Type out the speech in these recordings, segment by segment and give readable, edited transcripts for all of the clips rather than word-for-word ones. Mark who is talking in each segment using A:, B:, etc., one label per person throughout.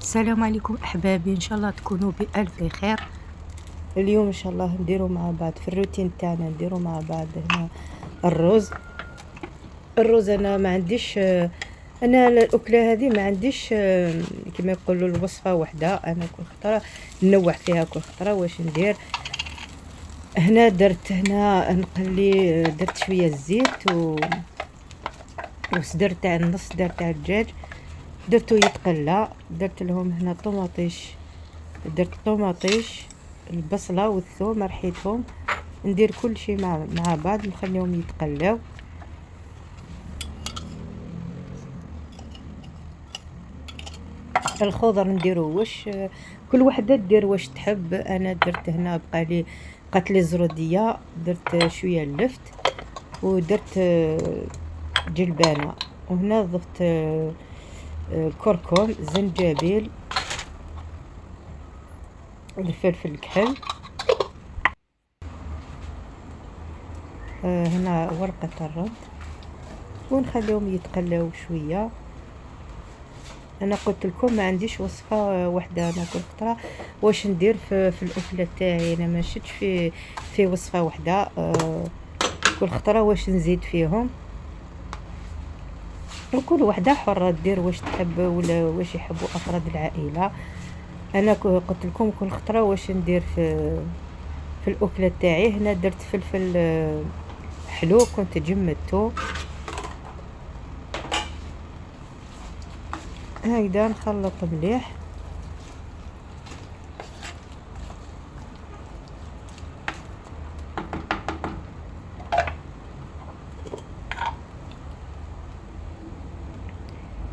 A: السلام عليكم احبابي، ان شاء الله تكونوا بالف خير. اليوم ان شاء الله نديروا مع بعض في الروتين تاعنا، نديروا مع بعض هنا الرز. انا ما عنديش، انا الاكله هذه ما عنديش، كما يقولوا الوصفه واحده. انا كل خطره ننوع فيها، كل خطره واش ندير. هنا درت، هنا نقلي، درت شويه الزيت وصدر تاع النص صدر تاع الدجاج درتو يتقلى. درت لهم هنا طوماطيش، درت طوماطيش، البصله والثوم رحيتهم. ندير كل شيء مع بعض، نخليهم يتقلاو. الخضر نديرو واش كل وحده دير واش تحب. انا درت هنا بقات لي زروديه، درت شويه اللفت ودرت جلبانه، وهنا ضفت كركم، زنجبيل، الفلفل الكحل، هنا ورقة الرد، ونخليهم يتقلاو شوية. انا قلت لكم ما عنديش وصفة واحدة، انا كل خطرة واش ندير في الاكلة تاعي. انا ما شدش في وصفة واحدة، كل خطرة واش نزيد فيهم، وكل وحده حرة دير واش تحب ولا واش يحبوا افراد العائلة. انا قلت لكم كل خطرة واش ندير في الاكله تاعي. هنا درت فلفل حلو كنت جمدته، هكذا نخلط مليح.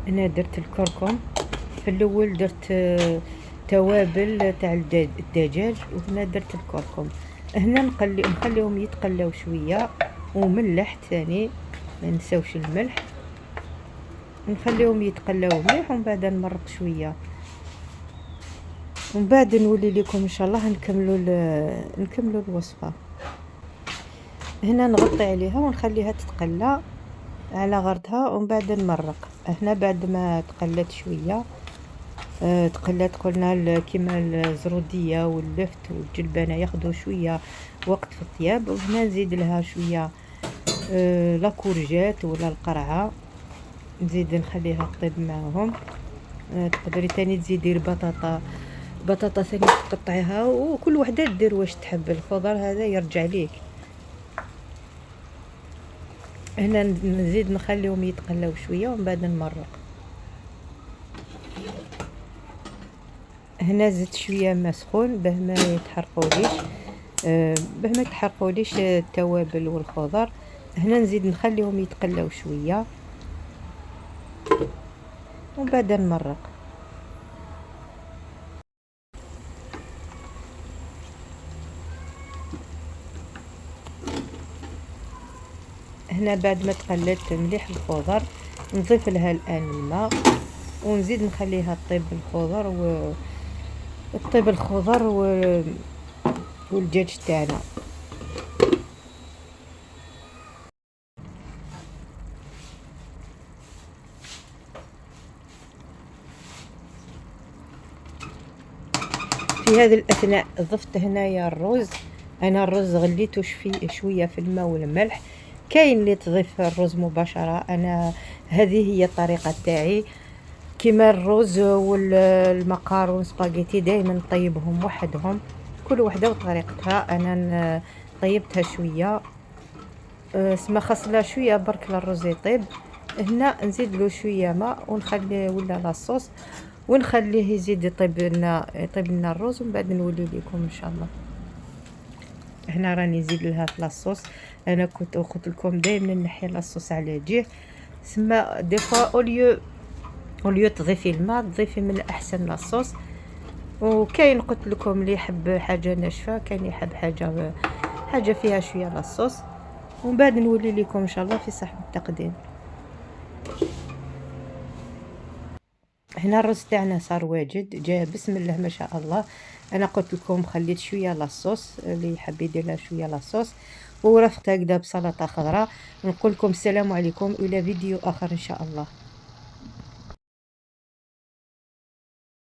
A: هنا درت الكركم في الاول، درت توابل تاع الدجاج، وهنا درت الكركم. هنا نخليهم يتقلاو شويه، وملح ثاني، ما نساوش الملح. نخليهم يتقلاو مليح، ومن بعد نمرق شويه، ومن بعد نولي لكم ان شاء الله نكملوا الوصفه. هنا نغطي عليها ونخليها تتقلى على غرضها، ومن بعد نمرق. هنا بعد ما تقلت شويه، تقلات قلنا كيما الزروديه واللفت والجلبانه ياخذوا شويه وقت في الطياب. وهنا نزيد لها شويه لا كورجات ولا القرعه، نزيد نخليها تطيب معهم. تقدري تاني تزيدي بطاطا ثاني تقطعيها، وكل وحده دير واش تحب. الخضر هذا يرجع ليك. هنا نزيد نخليهم يتقلاو شويه، ومن بعد نمرق. هنا زدت شويه ما سخون باه ما يتحرقوليش التوابل والخضر. هنا نزيد نخليهم يتقلاو شويه، ومن بعد نمرق. هنا بعد ما تقلت مليح الخضر، نضيف لها الان الماء، ونزيد نخليها طيب الخضر والدجاج تاعنا. في هذه الاثناء ضفت هنايا الرز. انا الرز غليته شويه في الماء والملح. كاين اللي تضيف الرز مباشره، انا هذه هي الطريقه تاعي. كيما الرز والمقارون سباغيتي دائما نطيبهم وحدهم، كل وحده وطريقتها. انا طيبتها شويه، سما خاصله شويه برك للرز يطيب. هنا نزيد له شويه ماء ونخليه ولا لاصوص، ونخليه يزيد يطيب لنا الرز، ومن بعد نولي لكم ان شاء الله. هنا راني نزيد لها في لاصوص. انا كنت قلت لكم دائما نحي لاصوص على جهه، سما دي فوا اوليو تضيفي الماء تضيفي من الاحسن لاصوص. وكاين قلت لكم اللي يحب حاجه ناشفه، كاين يحب حاجه فيها شويه لاصوص. ومن بعد نولي لكم ان شاء الله في صحن التقديم. هنا الرز تاعنا صار واجد، جا بسم الله ما شاء الله. انا قلت لكم خليت شويه لاصوص، اللي يحب يدير لها شويه لاصوص، ورافقتها هكذا بسلطه خضراء. نقول لكم السلام عليكم، الى فيديو اخر ان شاء الله.